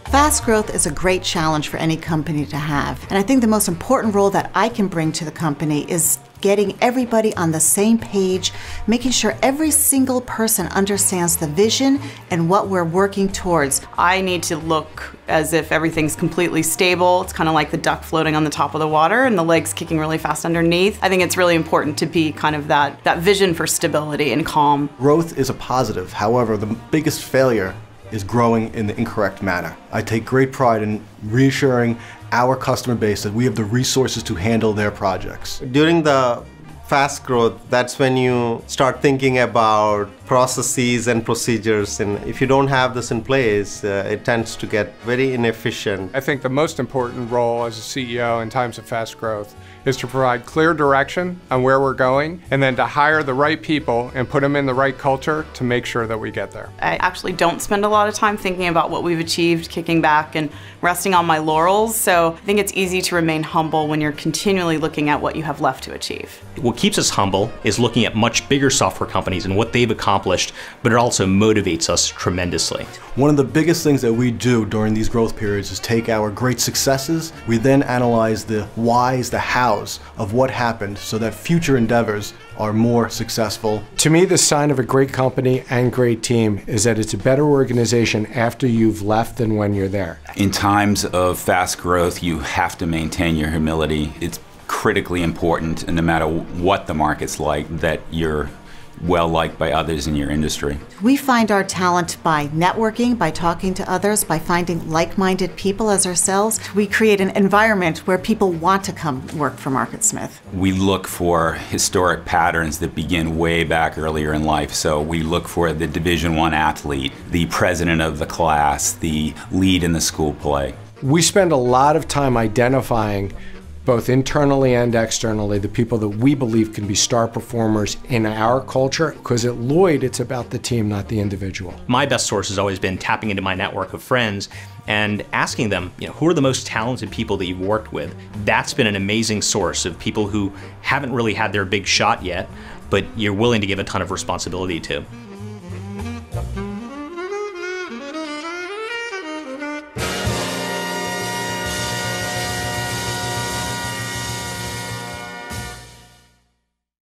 Fast growth is a great challenge for any company to have, and I think the most important role that I can bring to the company is getting everybody on the same page, making sure every single person understands the vision and what we're working towards. I need to look as if everything's completely stable. It's kind of like the duck floating on the top of the water and the legs kicking really fast underneath. I think it's really important to be kind of that vision for stability and calm. Growth is a positive. However, the biggest failure is growing in the incorrect manner. I take great pride in reassuring our customer base that we have the resources to handle their projects. During the fast growth, that's when you start thinking about processes and procedures, and if you don't have this in place, it tends to get very inefficient. I think the most important role as a CEO in times of fast growth is to provide clear direction on where we're going, and then to hire the right people and put them in the right culture to make sure that we get there. I actually don't spend a lot of time thinking about what we've achieved, kicking back and resting on my laurels, so I think it's easy to remain humble when you're continually looking at what you have left to achieve. What keeps us humble is looking at much bigger software companies and what they've accomplished, but it also motivates us tremendously. One of the biggest things that we do during these growth periods is take our great successes, we then analyze the whys, the hows of what happened so that future endeavors are more successful. To me, the sign of a great company and great team is that it's a better organization after you've left than when you're there. In times of fast growth, you have to maintain your humility. It's critically important, and no matter what the market's like, that you're well liked by others in your industry. We find our talent by networking, by talking to others, by finding like-minded people as ourselves. We create an environment where people want to come work for Marketsmith. We look for historic patterns that begin way back earlier in life. So we look for the Division I athlete, the president of the class, the lead in the school play. We spend a lot of time identifying, both internally and externally, the people that we believe can be star performers in our culture, because at Lloyd, it's about the team, not the individual. My best source has always been tapping into my network of friends and asking them, who are the most talented people that you've worked with? That's been an amazing source of people who haven't really had their big shot yet, but you're willing to give a ton of responsibility to.